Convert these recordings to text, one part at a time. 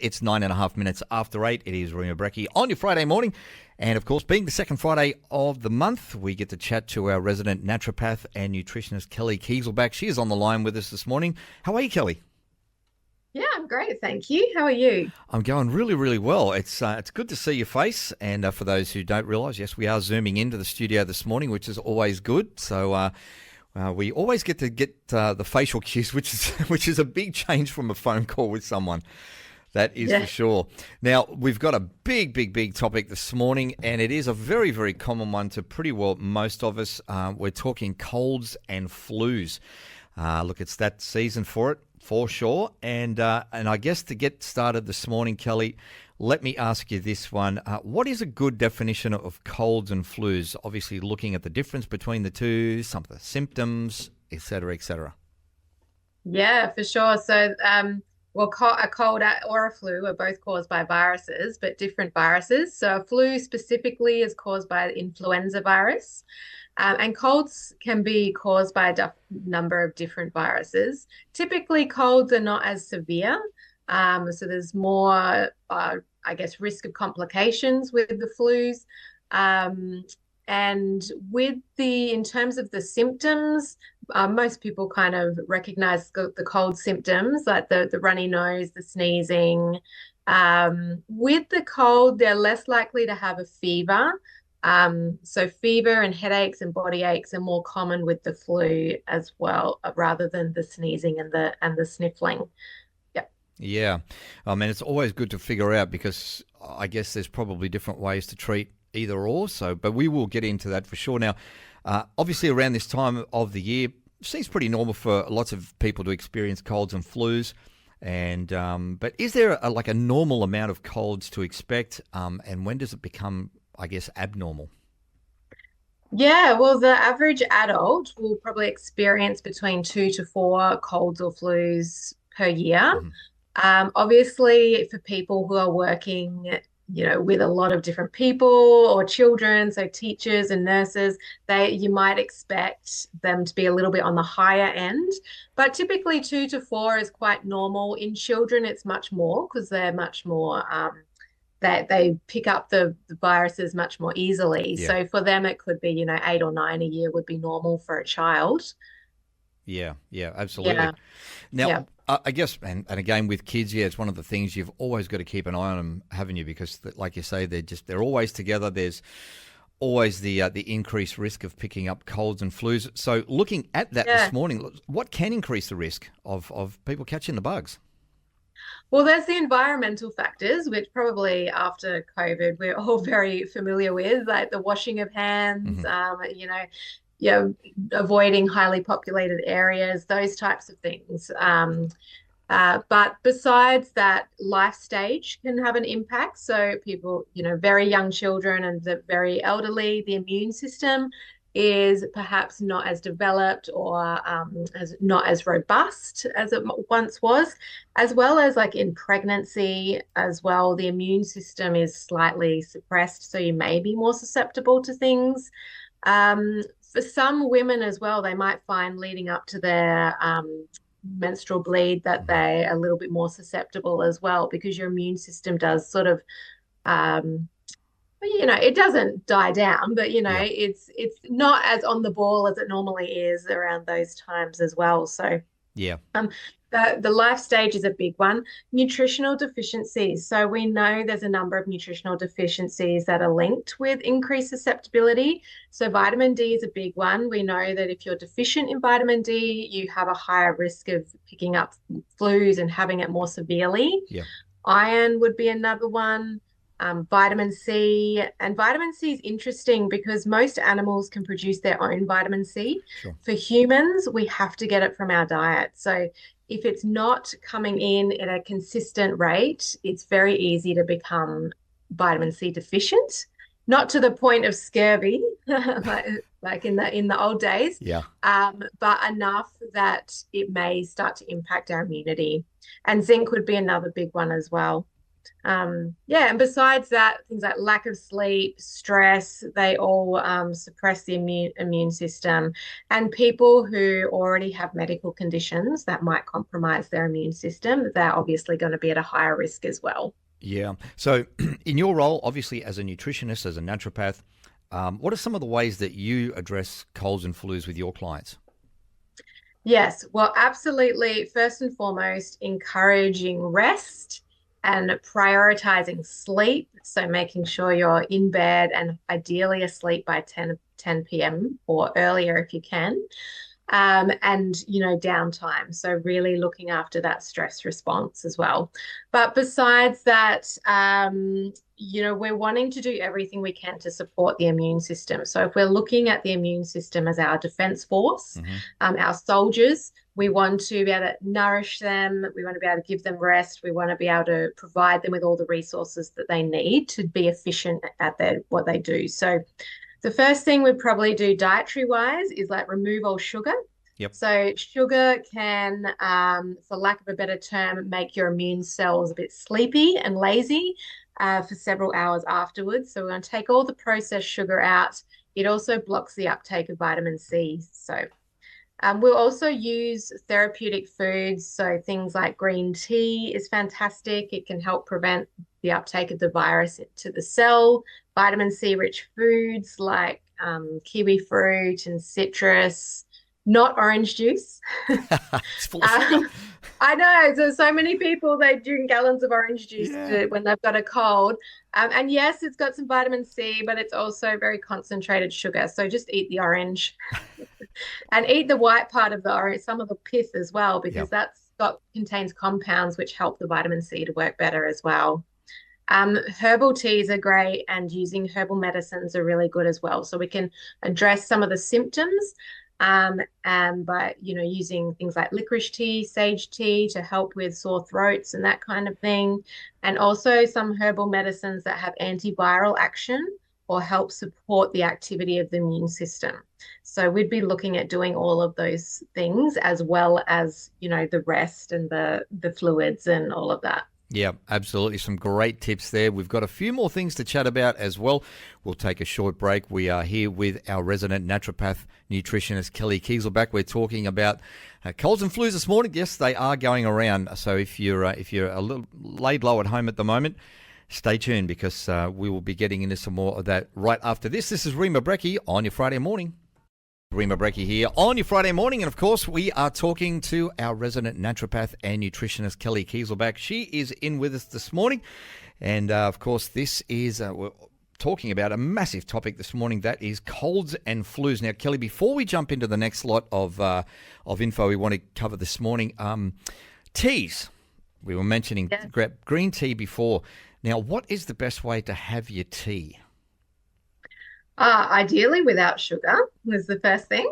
It's 9.5 minutes after 8. It is Rima Brecky on your Friday morning. And of course, being the second Friday of the month, we get to chat to our resident naturopath and nutritionist, Kelli Kieselbach. She is on the line with us this morning. How are you, Kelli? Yeah, I'm great, thank you. How are you? I'm going really, really well. It's good to see your face. And for those who don't realise, yes, we are zooming into the studio this morning, which is always good. So we always get to get the facial cues, which is a big change from a phone call with someone. That is for sure. Now, we've got a big topic this morning, and it is a very, very common one to pretty well most of us. We're talking colds and flus. Look, it's that season for it, for sure. And I guess to get started this morning, Kelli, let me ask you this one. What is a good definition of colds and flus? Obviously, looking at the difference between the two, some of the symptoms, et cetera, et cetera. Yeah, for sure. So, a cold or a flu are both caused by viruses, but different viruses. So, a flu specifically is caused by the influenza virus, and colds can be caused by a number of different viruses. Typically, colds are not as severe, so there's more, risk of complications with the flus. And in terms of the symptoms, most people kind of recognize the cold symptoms, like the runny nose, the sneezing. With the cold, they're less likely to have a fever. So fever and headaches and body aches are more common with the flu as well, rather than the sneezing and the sniffling. Yeah. Yeah. I mean, it's always good to figure out because I guess there's probably different ways to treat either or. But we will get into that for sure. Now, obviously around this time of the year, it seems pretty normal for lots of people to experience colds and flus. And but is there a normal amount of colds to expect? And when does it become, I guess, abnormal? Yeah, well, the average adult will probably experience between 2 to 4 colds or flus per year. Mhm. Obviously, for people who are working, with a lot of different people or children, so teachers and nurses, you might expect them to be a little bit on the higher end. But typically 2 to 4 is quite normal. In children, it's much more because they're much more that they pick up the viruses much more easily. Yeah. So for them, it could be, 8 or 9 a year would be normal for a child. Yeah, absolutely. Yeah, yeah. Now, I guess, and again with kids, yeah, it's one of the things you've always got to keep an eye on them, haven't you? Because, like you say, they're always together. There's always the increased risk of picking up colds and flus. So, looking at that Yeah. this morning, what can increase the risk of people catching the bugs? Well, there's the environmental factors, which probably after COVID we're all very familiar with, like the washing of hands, Hmm. avoiding highly populated areas, those types of things. But besides that, life stage can have an impact. So people, very young children and the very elderly, the immune system is perhaps not as developed or as not as robust as it once was, as well as like in pregnancy as well, the immune system is slightly suppressed, so you may be more susceptible to things. For some women as well, they might find leading up to their menstrual bleed that Hmm. they're a little bit more susceptible as well, because your immune system does sort of um, it doesn't die down, but Yeah, it's not as on the ball as it normally is around those times as well. So yeah. um, the life stage is a big one. Nutritional deficiencies. So we know there's a number of nutritional deficiencies that are linked with increased susceptibility. So vitamin D is a big one. We know that if you're deficient in vitamin D, you have a higher risk of picking up flus and having it more severely. Yeah. Iron would be another one. Vitamin C. And vitamin C is interesting because most animals can produce their own vitamin C. Sure. For humans, we have to get it from our diet. So if it's not coming in at a consistent rate, it's very easy to become vitamin C deficient. Not to the point of scurvy, like in the old days, Yeah. but enough that it may start to impact our immunity. And zinc would be another big one as well. Yeah, and besides that, things like lack of sleep, stress, they all suppress the immune system. And people who already have medical conditions that might compromise their immune system, they're obviously going to be at a higher risk as well. Yeah. So, in your role, obviously as a nutritionist, as a naturopath, what are some of the ways that you address colds and flus with your clients? Yes, well, absolutely. First and foremost, encouraging rest and prioritizing sleep. So making sure you're in bed and ideally asleep by 10 p.m. or earlier if you can. And downtime. So really looking after that stress response as well. But besides that, we're wanting to do everything we can to support the immune system. So if we're looking at the immune system as our defense force, Mm-hmm. our soldiers, we want to be able to nourish them. We want to be able to give them rest. We want to be able to provide them with all the resources that they need to be efficient at what they do. So the first thing we'd probably do dietary wise is like remove all sugar. Yep. So sugar can, for lack of a better term, make your immune cells a bit sleepy and lazy for several hours afterwards. So we're going to take all the processed sugar out. It also blocks the uptake of vitamin C. So we'll also use therapeutic foods. So things like green tea is fantastic. It can help prevent the uptake of the virus into the cell. Vitamin C rich foods like kiwi fruit and citrus, not orange juice. It's full of sugar. I know. So many people, they drink gallons of orange juice Yeah. when they've got a cold. And yes, it's got some vitamin C, but it's also very concentrated sugar. So just eat the orange and eat the white part of the orange, some of the pith as well, because Yep. contains compounds which help the vitamin C to work better as well. Herbal teas are great, and using herbal medicines are really good as well. So we can address some of the symptoms and by using things like licorice tea, sage tea to help with sore throats and that kind of thing, and also some herbal medicines that have antiviral action or help support the activity of the immune system. So we'd be looking at doing all of those things as well as the rest and the fluids and all of that. Yeah, absolutely. Some great tips there. We've got a few more things to chat about as well. We'll take a short break. We are here with our resident naturopath nutritionist, Kelli Kieselbach. We're talking about colds and flus this morning. Yes, they are going around. So if you're a little laid low at home at the moment, stay tuned because we will be getting into some more of that right after this. This is Rima Brecki on your Friday morning. Rima Brecki here on your Friday morning. And of course, we are talking to our resident naturopath and nutritionist, Kelli Kieselbach. She is in with us this morning. And of course, this is, we're talking about a massive topic this morning. That is colds and flus. Now, Kelli, before we jump into the next lot of info we want to cover this morning, teas. We were mentioning green tea before. Now, what is the best way to have your tea? Ideally without sugar was the first thing,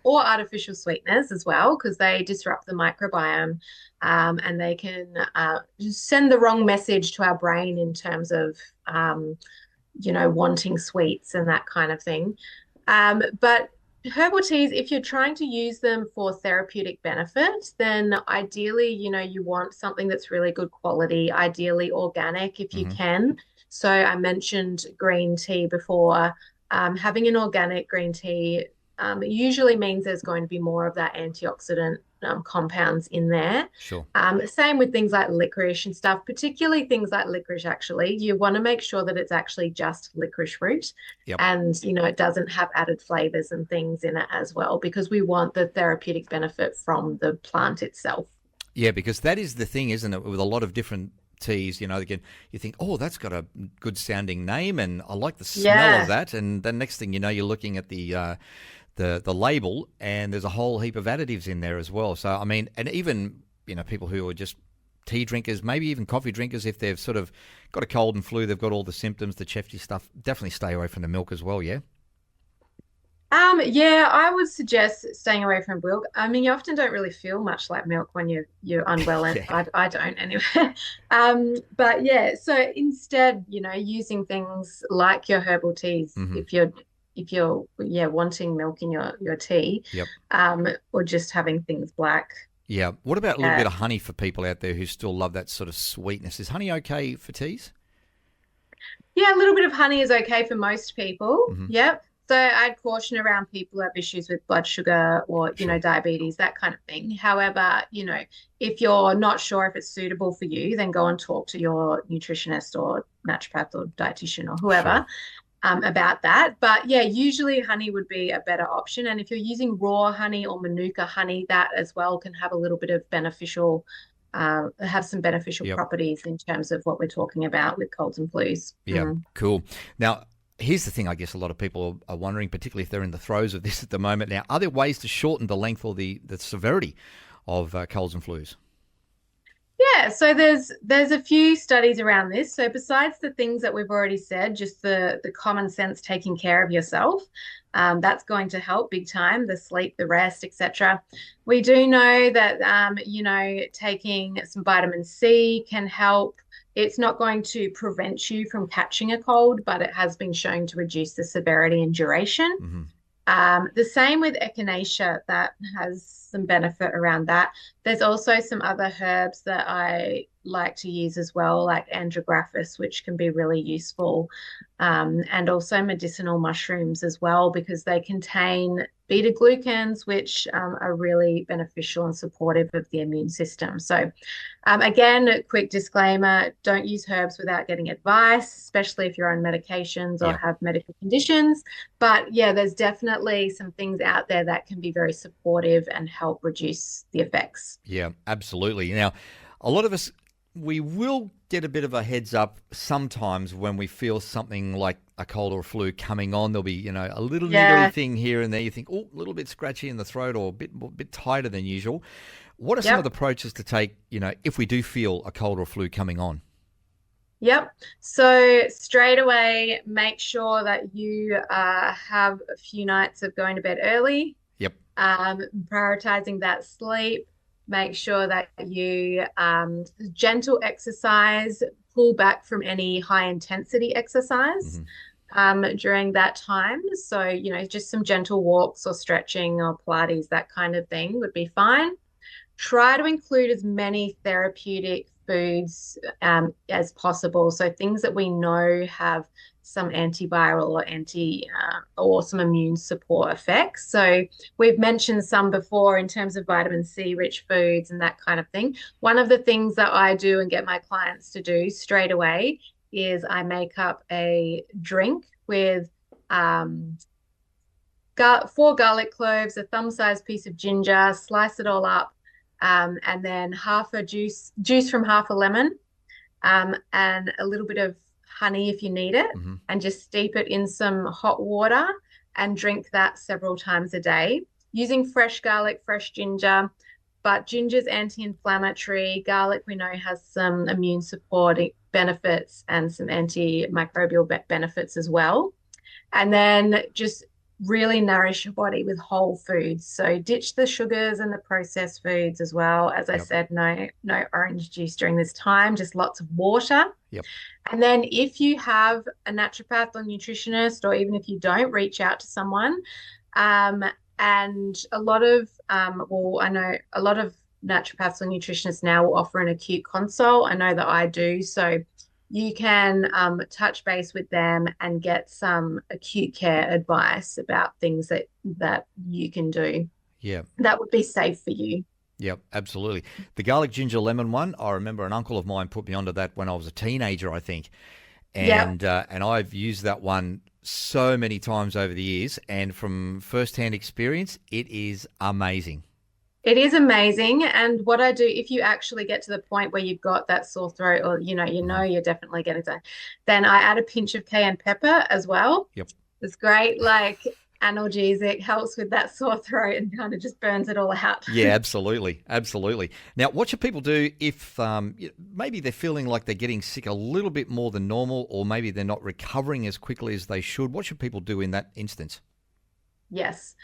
or artificial sweeteners as well, because they disrupt the microbiome and they can just send the wrong message to our brain in terms of, wanting sweets and that kind of thing. But herbal teas, if you're trying to use them for therapeutic benefit, then ideally, you want something that's really good quality, ideally organic if you can. So I mentioned green tea before. Having an organic green tea usually means there's going to be more of that antioxidant compounds in there. Sure. Same with things like licorice and stuff, particularly things like licorice, actually. You want to make sure that it's actually just licorice root and, it doesn't have added flavors and things in it as well, because we want the therapeutic benefit from the plant itself. Yeah, because that is the thing, isn't it, with a lot of different teas, again, you think, oh, that's got a good sounding name and I like the smell of that. And the next thing you know, you're looking at the label and there's a whole heap of additives in there as well. So, I mean, and even, people who are just tea drinkers, maybe even coffee drinkers, if they've sort of got a cold and flu, they've got all the symptoms, the chesty stuff, definitely stay away from the milk as well, yeah? Yeah, I would suggest staying away from milk. I mean, you often don't really feel much like milk when you're unwell, and I don't anyway. But yeah, so instead, using things like your herbal teas, if you're wanting milk in your tea, or just having things black, Yeah. What about a little Yeah. bit of honey for people out there who still love that sort of sweetness? Is honey okay for teas? Yeah, a little bit of honey is okay for most people. Hmm. Yep. So I'd caution around people who have issues with blood sugar or, Sure. diabetes, that kind of thing. However, if you're not sure if it's suitable for you, then go and talk to your nutritionist or naturopath or dietitian or Sure. whoever about that. But yeah, usually honey would be a better option. And if you're using raw honey or manuka honey, that as well can have a little bit of have some beneficial Yep. properties in terms of what we're talking about with colds and flus. Yeah. Cool. Now, here's the thing I guess a lot of people are wondering, particularly if they're in the throes of this at the moment. Now, are there ways to shorten the length or the severity of colds and flus? Yeah, so there's a few studies around this. So besides the things that we've already said, just the common sense taking care of yourself, that's going to help big time. The sleep, the rest, etc. We do know that taking some vitamin C can help. It's not going to prevent you from catching a cold, but it has been shown to reduce the severity and duration. Hmm. The same with echinacea, that has some benefit around that. There's also some other herbs that I like to use as well, like andrographis, which can be really useful, and also medicinal mushrooms as well, because they contain beta glucans, which are really beneficial and supportive of the immune system. So again, a quick disclaimer, don't use herbs without getting advice, especially if you're on medications or Yeah. have medical conditions. But yeah, there's definitely some things out there that can be very supportive and help reduce the effects. Yeah, absolutely. Now, a lot of us, we will get a bit of a heads up sometimes when we feel something like a cold or a flu coming on. There'll be, a little niggly Yeah. thing here and there. You think, oh, a little bit scratchy in the throat or a bit tighter than usual. What are some of the Yep. approaches to take, if we do feel a cold or flu coming on? Yep. So straight away, make sure that you have a few nights of going to bed early, Yep. prioritizing that sleep. Make sure that you gentle exercise, pull back from any high intensity exercise Hmm. during that time. So, just some gentle walks or stretching or Pilates, that kind of thing would be fine. Try to include as many therapeutic foods as possible. So things that we know have some antiviral or or some immune support effects. So we've mentioned some before in terms of vitamin C rich foods and that kind of thing. One of the things that I do and get my clients to do straight away is I make up a drink with four garlic cloves, a thumb-sized piece of ginger, slice it all up, and then half a juice from half a lemon, and a little bit of honey if you need it, Hmm. and just steep it in some hot water and drink that several times a day using fresh garlic, fresh ginger. But ginger's anti-inflammatory. Garlic, we know, has some immune supporting benefits and some antimicrobial benefits as well. And then just really nourish your body with whole foods. So ditch the sugars and the processed foods as well. As I Yep. said, no orange juice during this time, just lots of water. Yep. And then if you have a naturopath or nutritionist, or even if you don't, reach out to someone. And a lot of, I know a lot of naturopaths or nutritionists now will offer an acute consult. I know that I do. So you can touch base with them and get some acute care advice about things that you can do Yeah. that would be safe for you. Yep, absolutely. The garlic ginger lemon one, I remember an uncle of mine put me onto that when I was a teenager, I think. Yep. And I've used that one so many times over the years, and from firsthand experience, it is amazing. It is amazing. And what I do, if you actually get to the point where you've got that sore throat, or Hmm. you're definitely getting to, then I add a pinch of cayenne pepper as well. Yep. It's great, like analgesic, helps with that sore throat and kind of just burns it all out. Yeah, absolutely, absolutely. Now, what should people do if maybe they're feeling like they're getting sick a little bit more than normal, or maybe they're not recovering as quickly as they should? What should people do in that instance? Yes.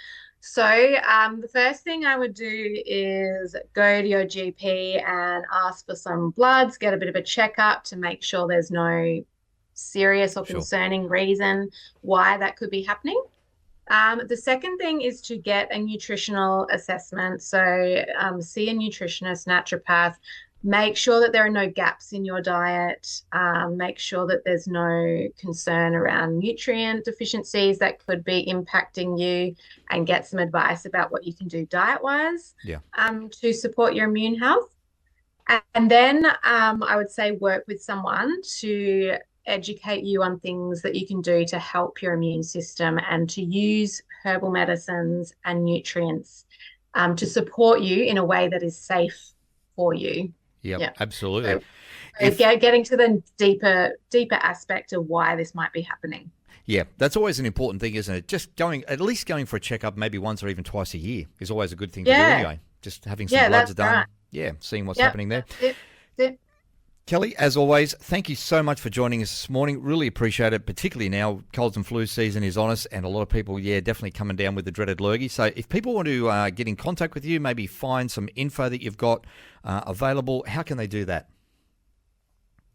So the first thing I would do is go to your GP and ask for some bloods, get a bit of a checkup to make sure there's no serious or Sure. concerning reason why that could be happening. The second thing is to get a nutritional assessment. So see a nutritionist, naturopath. Make sure that there are no gaps in your diet. Make sure that there's no concern around nutrient deficiencies that could be impacting you, and get some advice about what you can do diet-wise to support your immune health. And then I would say work with someone to educate you on things that you can do to help your immune system, and to use herbal medicines and nutrients to support you in a way that is safe for you. Yep, absolutely. So getting to the deeper aspect of why this might be happening. Yeah, that's always an important thing, isn't it? Just at least going for a checkup maybe once or even twice a year is always a good thing to do anyway. Just having some bloods done. Right. Yeah, seeing what's happening there. That's it. Kelli, as always, thank you so much for joining us this morning. Really appreciate it, particularly now colds and flu season is on us, and a lot of people, definitely coming down with the dreaded lurgy. So if people want to get in contact with you, maybe find some info that you've got available, how can they do that?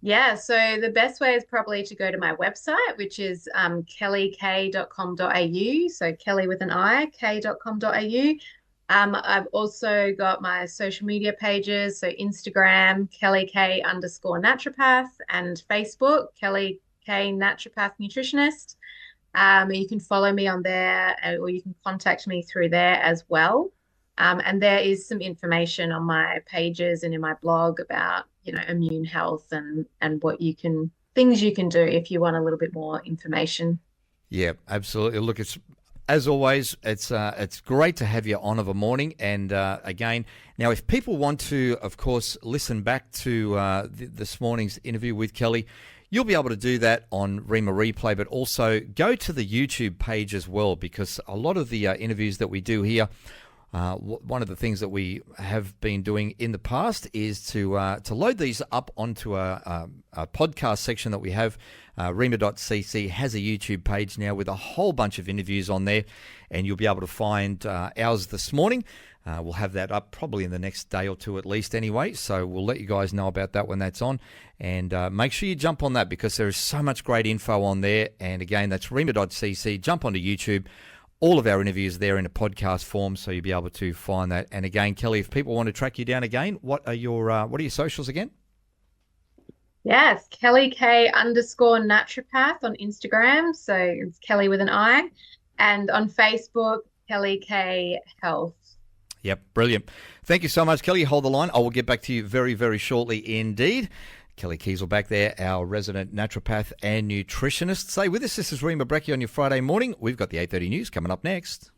Yeah, so the best way is probably to go to my website, which is kellik.com.au. So Kelli with an I, k.com.au. I've also got my social media pages, so Instagram, KelliK_naturopath, and Facebook, Kelli K Naturopath Nutritionist. You can follow me on there, or you can contact me through there as well. And there is some information on my pages and in my blog about, immune health and things you can do if you want a little bit more information. Yeah, absolutely. Look, as always, it's great to have you on of a morning. And again, now if people want to, of course, listen back to this morning's interview with Kelli, you'll be able to do that on Rima Replay, but also go to the YouTube page as well, because a lot of the interviews that we do here, one of the things that we have been doing in the past is to load these up onto a podcast section that we have. Rima.cc has a YouTube page now with a whole bunch of interviews on there, and you'll be able to find ours this morning. We'll have that up probably in the next day or two at least anyway, so we'll let you guys know about that when that's on. And make sure you jump on that, because there is so much great info on there. And again, that's Rima.cc. Jump onto YouTube. All of our interviews there in a podcast form, so you'll be able to find that. And again, Kelli, if people want to track you down again, what are your socials again? Yes, KelliK_naturopath on Instagram. So it's Kelli with an I. And on Facebook, Kelli K Health. Yep, brilliant. Thank you so much, Kelli. Hold the line. I will get back to you very, very shortly indeed. Kelli Kieselbach there, our resident naturopath and nutritionist. Stay with us. This is Rima Brecchi on your Friday morning. We've got the 8:30 news coming up next.